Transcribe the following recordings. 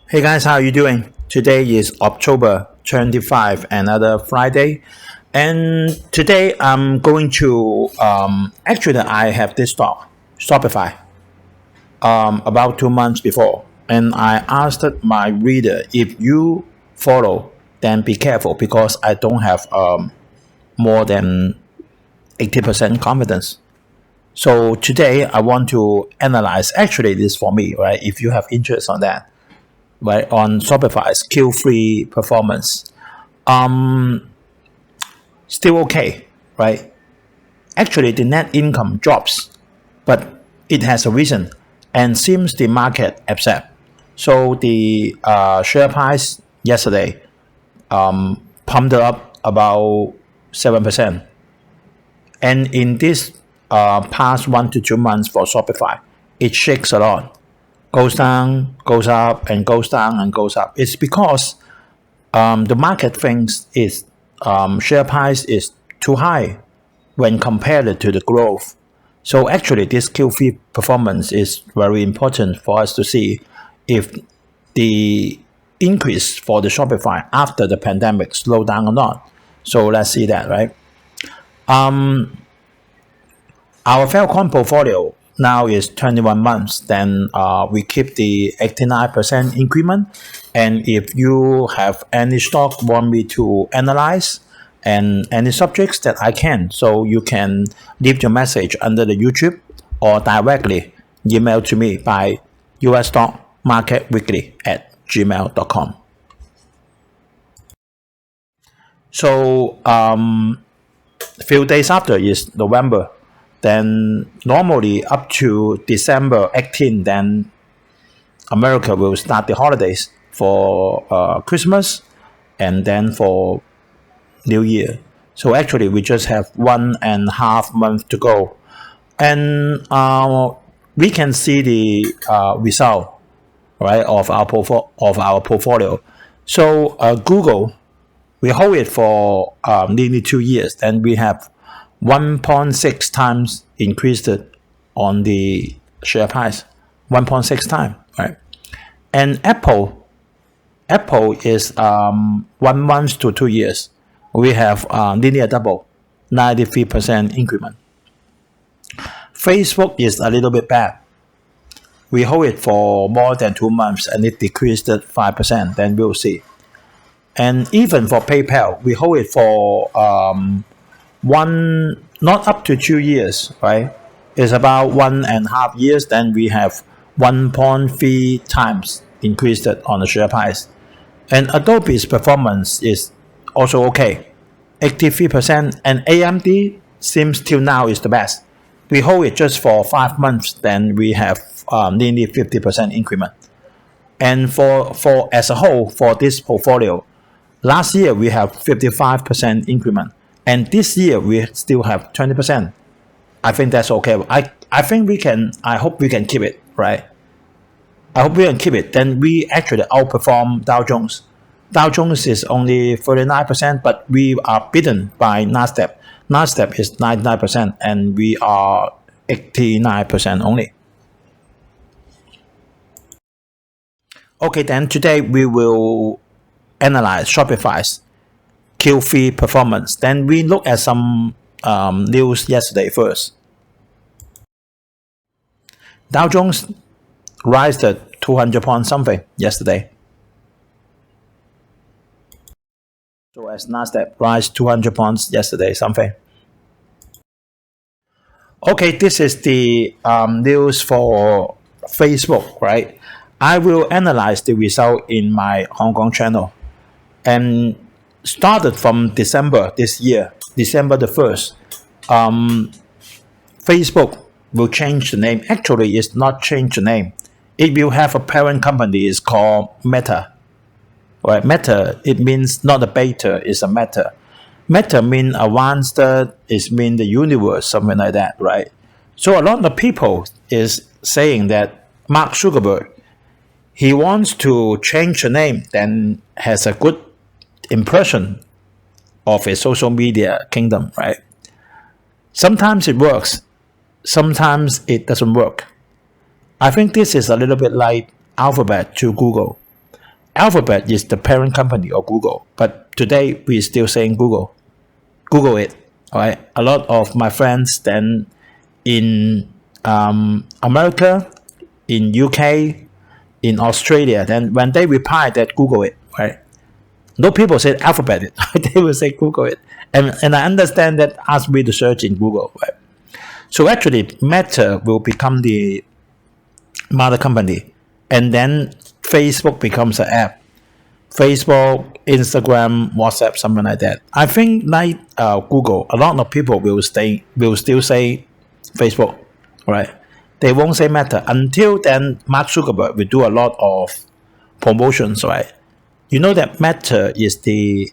Hey guys, how are you doing? Today is October 25, another Friday. And today I'm going to, actually I have this stock, Shopify, about 2 months before. And I asked my reader, if you follow, then be careful because I don't have more than 80% confidence. So today I want to analyze, actually this is for me, right? If you have interest on that, right, on Shopify's Q3 performance. Still okay, right? Actually, the net income drops, but it has a reason, and seems the market accept. So the share price yesterday pumped up about 7%, and in this past 1 to 2 months for Shopify, it shakes a lot, goes down, goes up, and goes down and goes up. It's because the market thinks its share price is too high when compared to the growth. So actually, this Q3 performance is very important for us to see if the increase for the Shopify after the pandemic slow down or not. So let's see that, right? Our Falcon portfolio now is 21 months. Then we keep the 89% increment. And if you have any stock want me to analyze and any subjects that I can, so you can leave your message under the YouTube or directly email to me by Usstockmarketweekly@gmail.com. So a few days after is November. Then normally up to December 18, then America will start the holidays for Christmas and then for New Year. So actually we just have 1.5 months to go. And we can see the result, right, of our portfolio. So Google, we hold it for nearly 2 years. Then we have 1.6 times increased it on the share price, 1.6 times, right? And Apple is 1 month to 2 years. We have nearly a double, 93% increment. Facebook is a little bit bad. We hold it for more than 2 months and it decreased 5%. Then we'll see. And even for PayPal, we hold it for not up to 2 years, right? It's about 1.5 years. Then we have 1.3 times increased on the share price. And Adobe's performance is also okay, 83%. And AMD seems till now is the best. We hold it just for 5 months. Then we have nearly 50% increment. And for as a whole for this portfolio, last year we have 55% increment. And this year we still have 20%. I think that's okay. I think we can, I hope we can keep it, right? I hope we can keep it. Then we actually outperform Dow Jones. Dow Jones is only 39%, but we are beaten by Nasdaq. Nasdaq is 99% and we are 89% only. Okay, then today we will analyze Shopify's Q3 performance. Then we look at some news yesterday first. Dow Jones rise to 200 points something yesterday. So as Nasdaq rise 200 points yesterday something. Okay, this is the news for Facebook, right? I will analyze the result in my Hong Kong channel. And started from December this year, December the 1st, Facebook will change the name. Actually, it's not change the name. It will have a parent company. It's called Meta. Right? Meta, it means not a beta, it's a meta. Meta means advanced, it means the universe, something like that, right? So a lot of people is saying that Mark Zuckerberg, he wants to change the name, then has a good impression of a social media kingdom, right? Sometimes it works, sometimes it doesn't work. I think this is a little bit like Alphabet to Google. Alphabet is the parent company of Google, but today we still saying Google it. All right, a lot of my friends then in America, in UK, in Australia, then when they reply that Google it, right? No people say Alphabet it, they will say Google it, and I understand that ask me to search in Google, right? So actually, Meta will become the mother company, and then Facebook becomes an app. Facebook, Instagram, WhatsApp, something like that. I think like Google, a lot of people will still say Facebook, right? They won't say Meta until then. Mark Zuckerberg will do a lot of promotions, right? You know that Meta is the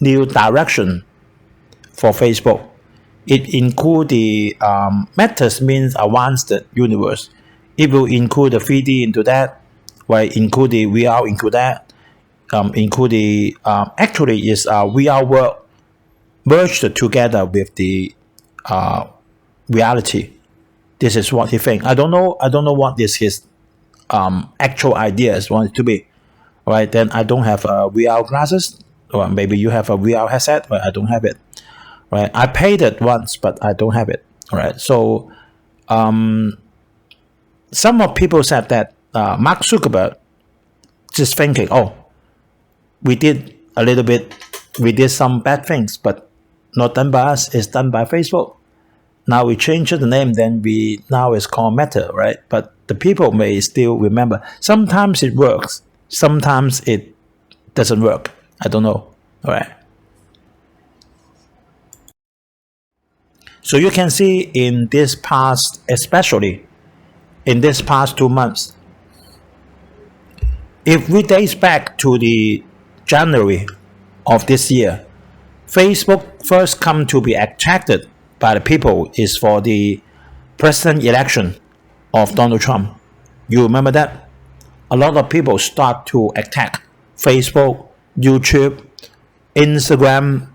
new direction for Facebook. It include the Metas means advanced universe. It will include the 3D into that, right? Include the VR into that. Include the actually is VR world merged together with the reality. This is what he thinks. I don't know what is his actual ideas want it to be. Right, then I don't have VR glasses, or maybe you have a VR headset, but I don't have it. Right, I paid it once, but I don't have it. Right, so some of people said that Mark Zuckerberg just thinking, oh, we did a little bit, we did some bad things, but not done by us, it's done by Facebook. Now we changed the name, then now it's called Meta, right? But the people may still remember. Sometimes it works. Sometimes it doesn't work. I don't know. All right. So you can see in this past, especially in this past 2 months, if we date back to the January of this year, Facebook first come to be attracted by the people is for the president election of Donald Trump. You remember that? A lot of people start to attack Facebook, YouTube, Instagram,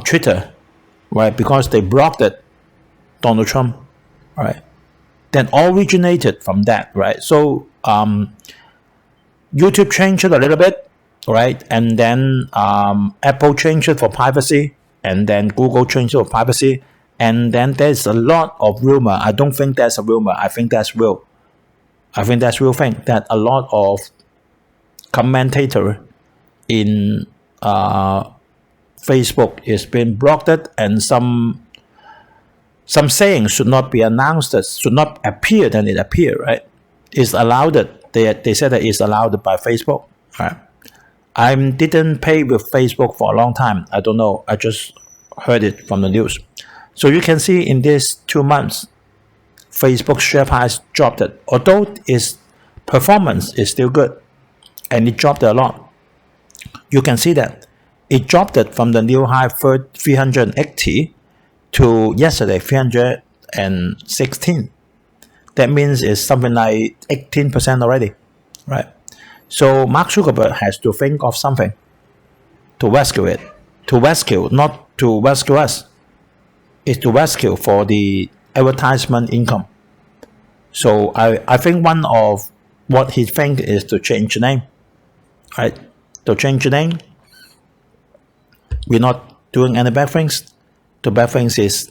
Twitter, right? Because they blocked it, Donald Trump, right? Then originated from that, right? So YouTube changed it a little bit, right? And then Apple changed it for privacy, and then Google changed it for privacy, and then there's a lot of rumor. I don't think that's a rumor. I think that's real. I think that's real thing that a lot of commentator in Facebook is being blocked, and some sayings should not be announced, that should not appear, then it appear, right? It's allowed. They said that it's allowed by Facebook, right? I didn't pay with Facebook for a long time. I don't know. I just heard it from the news. So you can see in these 2 months, Facebook share price dropped it, although its performance is still good, and it dropped a lot. You can see that it dropped it from the new high 380 to yesterday 316. That means it's something like 18% already, right? So Mark Zuckerberg has to think of something to rescue it, not to rescue us. It's to rescue for the advertisement income. So I think one of what he thinks is to change the name, right? To change the name. We're not doing any bad things. The bad things is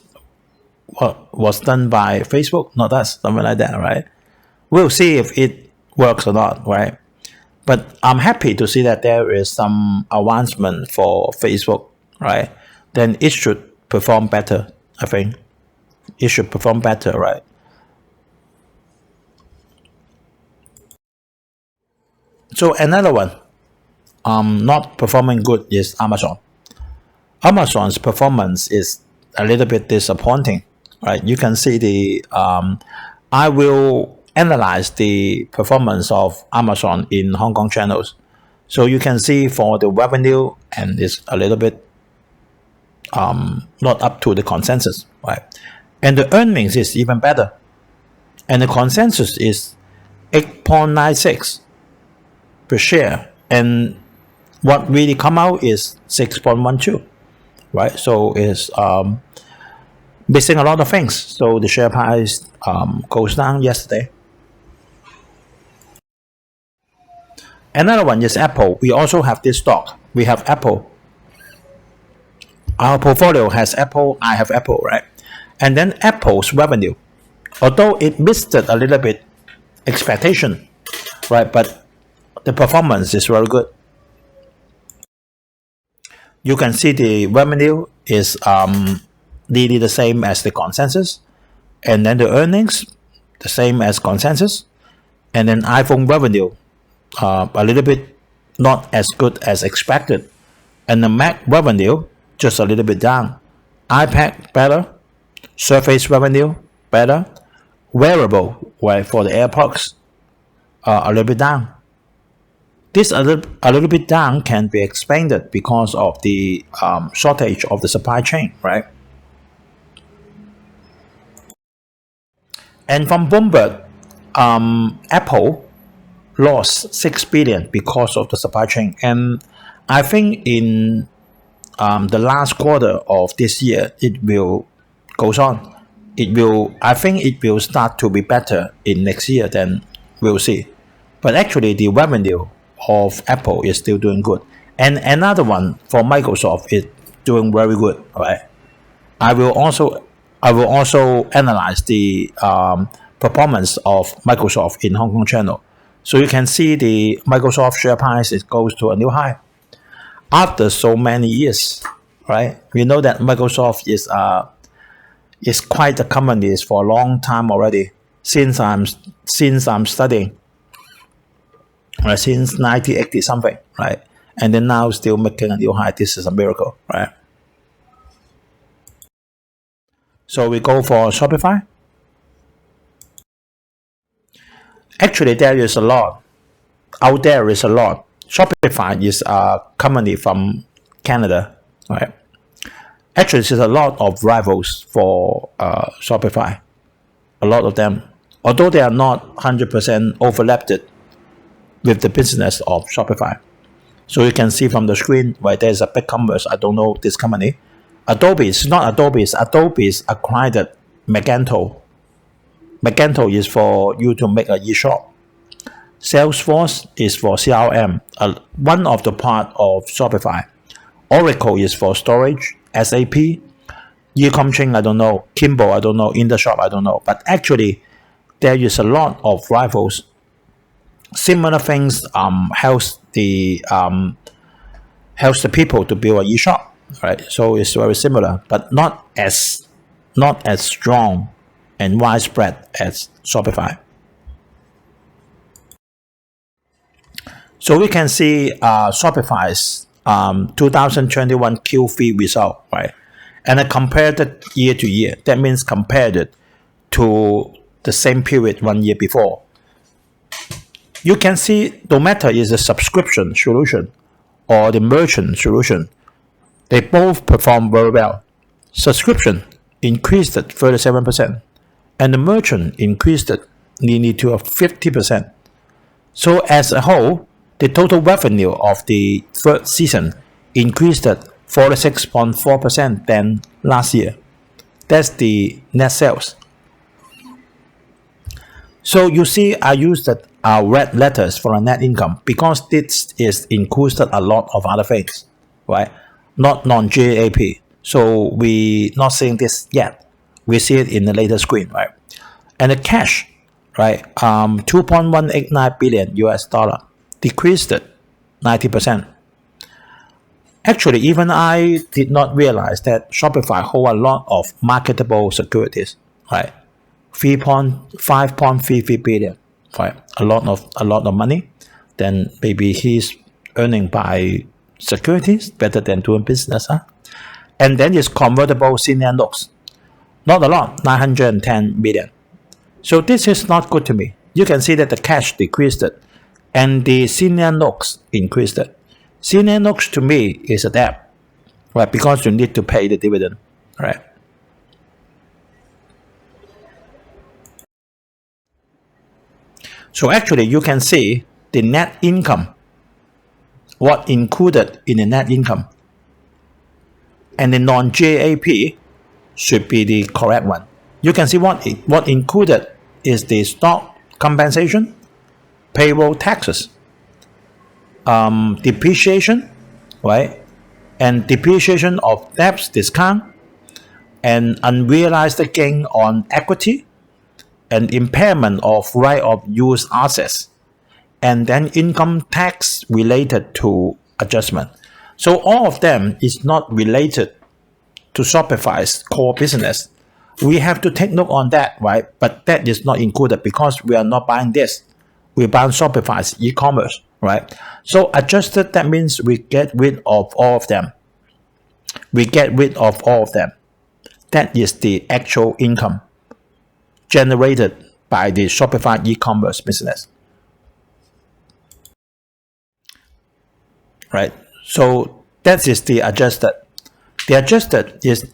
what was done by Facebook, not us, something like that, right? We'll see if it works or not, right? But I'm happy to see that there is some advancement for Facebook, right? Then it should perform better, I think. It should perform better, right? So another one, not performing good is Amazon. Amazon's performance is a little bit disappointing, right? You can see the, I will analyze the performance of Amazon in Hong Kong channels. So you can see for the revenue, and it's a little bit not up to the consensus, right? And the earnings is even better. And the consensus is 8.96 per share. And what really come out is 6.12, right? So it's missing a lot of things. So the share price goes down yesterday. Another one is Apple. We also have this stock. We have Apple. Our portfolio has Apple. I have Apple, right? And then Apple's revenue, although it missed a little bit expectation, right? But the performance is very good. You can see the revenue is nearly the same as the consensus, and then the earnings the same as consensus, and then iPhone revenue a little bit not as good as expected, and the Mac revenue just a little bit down. iPad better, Surface revenue better, wearable, right, for the AirPods a little bit down. This a little bit down can be explained because of the shortage of the supply chain, right? And from Bloomberg, Apple lost $6 billion because of the supply chain. And I think in the last quarter of this year, it will goes on. I think it will start to be better in next year, then we'll see. But actually, the revenue of Apple is still doing good. And another one for Microsoft is doing very good, right? I will also analyze the performance of Microsoft in Hong Kong channel. So you can see the Microsoft share price, it goes to a new high after so many years, right? We know that Microsoft is quite a company for a long time already, since I'm studying, right? Since 1980 something, right? And then now still making a new high. This is a miracle, right? So we go for Shopify. Actually, there is a lot. Out there is a lot. Shopify is a company from Canada, right? Actually, there's a lot of rivals for Shopify. A lot of them. Although they are not 100% overlapped with the business of Shopify. So you can see from the screen, right, there's a big commerce. I don't know this company. Adobe, it's not Adobe. Adobe's acquired Magento. Magento is for you to make an e-shop. Salesforce is for CRM, one of the part of Shopify. Oracle is for storage. SAP, Ecom Chain, I don't know. Kimball, I don't know. InterShop, I don't know. But actually, there is a lot of rivals. Similar things helps the people to build an e-shop, right? So it's very similar, but not as strong and widespread as Shopify. So we can see Shopify's 2021 Q3 result, right? And I compared it year to year. That means compared it to the same period 1 year before. You can see no matter is a subscription solution or the merchant solution, they both perform very well. Subscription increased at 37%, and the merchant increased it nearly to 50%. So as a whole, the total revenue of the third season increased at 46.4% than last year. That's the net sales. So you see, I used red letters for a net income because this is included a lot of other things, right? Not non-GAAP. So we not seeing this yet. We see it in the later screen, right? And the cash, right? 2.189 billion US dollar, decreased it 90%. Actually, even I did not realize that Shopify hold a lot of marketable securities, right? 5.33 billion, right? A lot of money. Then maybe he's earning by securities better than doing business, huh? And then it's convertible senior notes, not a lot, 910 million. So this is not good to me. You can see that the cash decreased it, and the senior notes increased it. Senior notes to me is a debt, right? Because you need to pay the dividend, right? So actually, you can see the net income, what included in the net income, and the non-GAAP should be the correct one. You can see what included is the stock compensation, payroll taxes, depreciation, right? And depreciation of debts discount, and unrealized gain on equity, and impairment of right of use assets, and then income tax related to adjustment. So all of them is not related to Shopify's core business. We have to take note on that, right? But that is not included because we are not buying this. We're buying Shopify's e-commerce, right? So adjusted, that means we get rid of all of them. We get rid of all of them. That is the actual income generated by the Shopify e-commerce business, right? So that is the adjusted. The adjusted is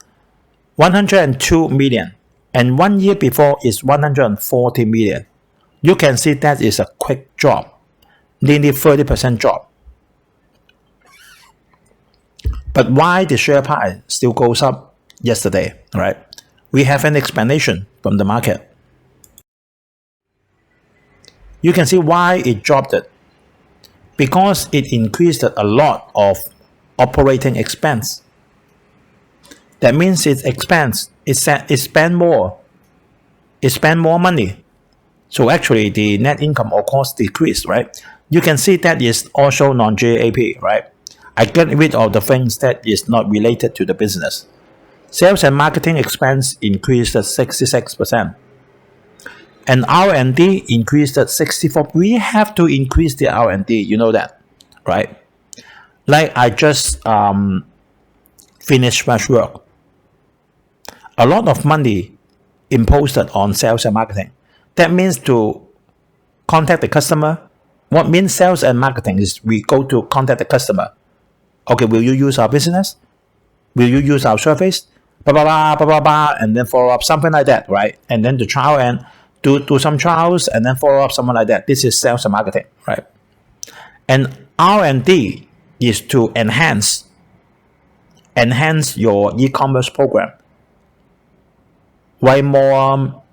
102 million, and 1 year before is 140 million. You can see that is a quick drop, nearly 30% drop. But why the share price still goes up yesterday, right? We have an explanation from the market. You can see why it dropped it. Because it increased a lot of operating expense. That means its expense, it spend more. It spend more money. So actually the net income of course decreased, right? You can see that is also non-GAAP, right? I get rid of the things that is not related to the business. Sales and marketing expense increased at 66%. And R&D increased at 64%. We have to increase the R&D, you know that, right? Like I just finished fresh work. A lot of money imposed on sales and marketing. That means to contact the customer. What means sales and marketing is we go to contact the customer. Okay, will you use our business? Will you use our service? Blah, blah, blah, blah, blah, blah, and then follow up, something like that, right? And then to trial and do some trials and then follow up, something like that. This is sales and marketing, right? And R&D is to enhance your e-commerce program. Write more,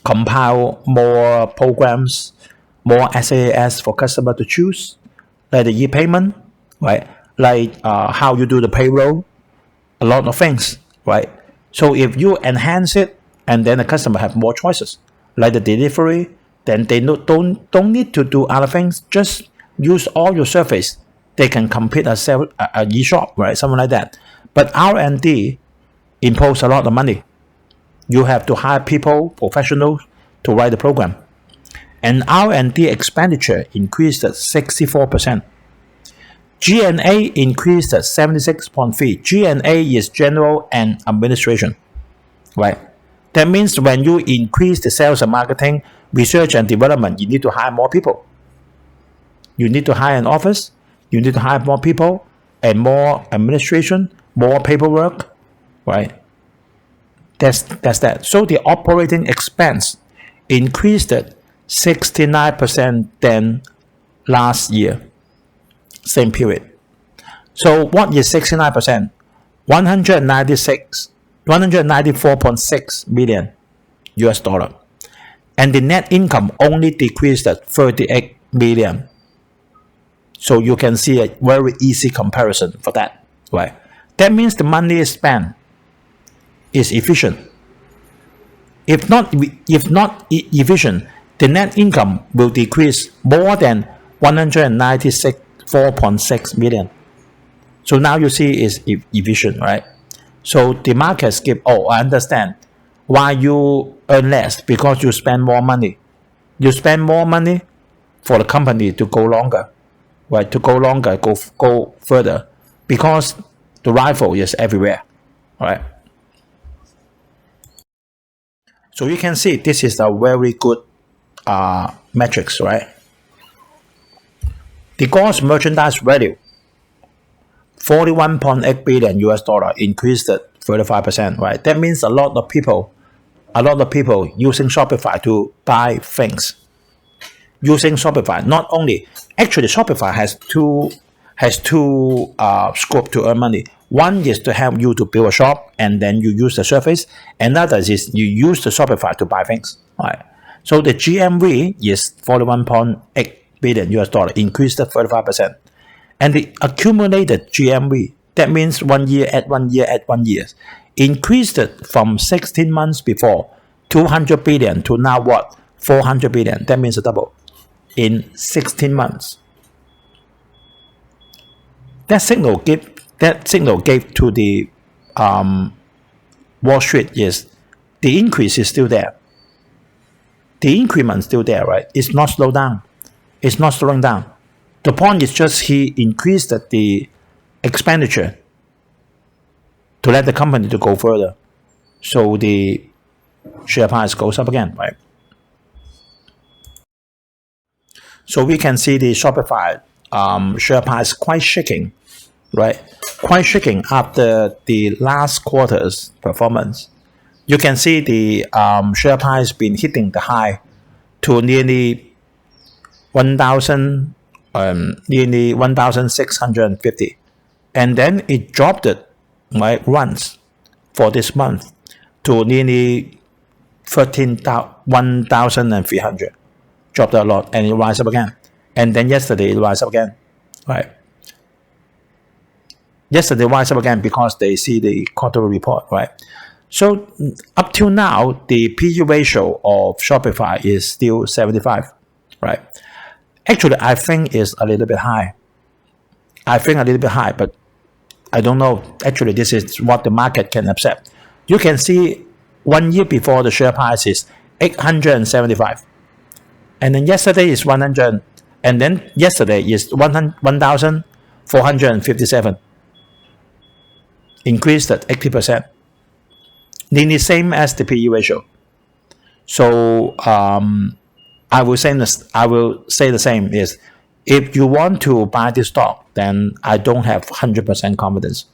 compile more programs, more SaaS for customer to choose, like the e-payment, right? Like how you do the payroll, a lot of things, right? So if you enhance it, and then the customer have more choices, like the delivery, then they don't need to do other things. Just use all your service. They can compete a e-shop, right? Something like that. But R&D impose a lot of money. You have to hire people, professionals, to write the program. And R&D expenditure increased at 64%. G&A increased at 76.3%. G&A is general and administration, right? That means when you increase the sales and marketing, research and development, you need to hire more people. You need to hire an office. You need to hire more people and more administration, more paperwork, right? That's that. So the operating expense increased at 69% than last year, same period. So what is 69%? 194.6 million US dollar. And the net income only decreased at 38 million. So you can see a very easy comparison for that, right? That means the money spent is efficient. If not efficient, the net income will decrease more than 194.6 million. So now you see is efficient, right? So the market skip. Oh, I understand why you earn less, because you spend more money. You spend more money for the company to go longer, right? To go longer, go further, because the rival is everywhere, right? So you can see this is a very good metrics, right? The gross merchandise value, 41.8 billion US dollar, increased at 35%, right? That means a lot of people using Shopify to buy things. Using Shopify, not only, actually Shopify has two scope to earn money. One is to help you to build a shop and then you use the service. Another is you use the Shopify to buy things, right? So the GMV is 41.8 billion US dollar, increased at 35%. And the accumulated GMV, that means 1 year at 1 year at 1 year, increased from 16 months before 200 billion to now what? 400 billion. That means a double in 16 months. That signal gave to the Wall Street is the increase is still there. The increment is still there, right? It's not slowed down. It's not slowing down. The point is just he increased the expenditure to let the company to go further. So the share price goes up again, right? So we can see the Shopify share price quite shaking, right? Quite shaking after the last quarter's performance. You can see the share price been hitting the high to nearly 1,000, nearly 1,650, and then it dropped it right once for this month to nearly 1,300. Dropped a lot, and it rise up again. And then yesterday it rise up again, right? Yesterday rise up again because they see the quarterly report, right? So up till now, the PE ratio of Shopify is still 75, right? Actually, I think it's a little bit high. But I don't know. Actually, this is what the market can accept. You can see 1 year before the share price is 875. And then yesterday is 100, and then yesterday is 1,457. Increased at 80%. Nearly same as the PE ratio. So I will say the same is, if you want to buy this stock, then I don't have 100% confidence.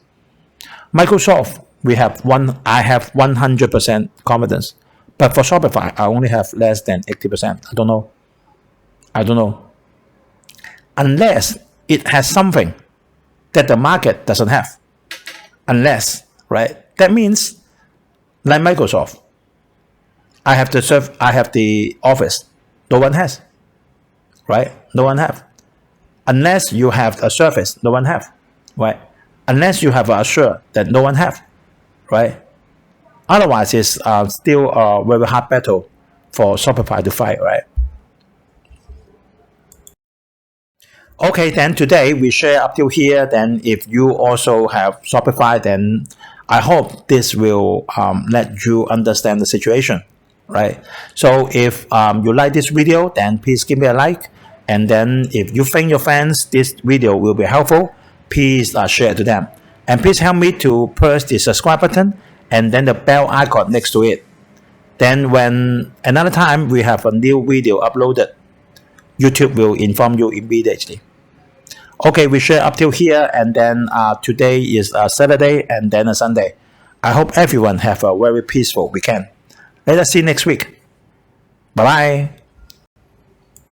Microsoft, I have 100% confidence. But for Shopify, I only have less than 80%. I don't know. Unless it has something that the market doesn't have. Unless, right? That means, like Microsoft, I have the Office. No one has. Right? No one have. Unless you have a Surface, no one have. Right? Unless you have a Azure that no one have. Right? Otherwise, it's still a very hard battle for Shopify to fight, right? Okay, then today we share up till here. Then if you also have Shopify, then I hope this will let you understand the situation, right? So if you like this video, then please give me a like. And then if you think your friends this video will be helpful, please share to them. And please help me to press the subscribe button and then the bell icon next to it. Then when another time we have a new video uploaded, YouTube will inform you immediately. Okay, we share up till here, and then today is Saturday and then a Sunday. I hope everyone have a very peaceful weekend. Let us see next week. Bye-bye.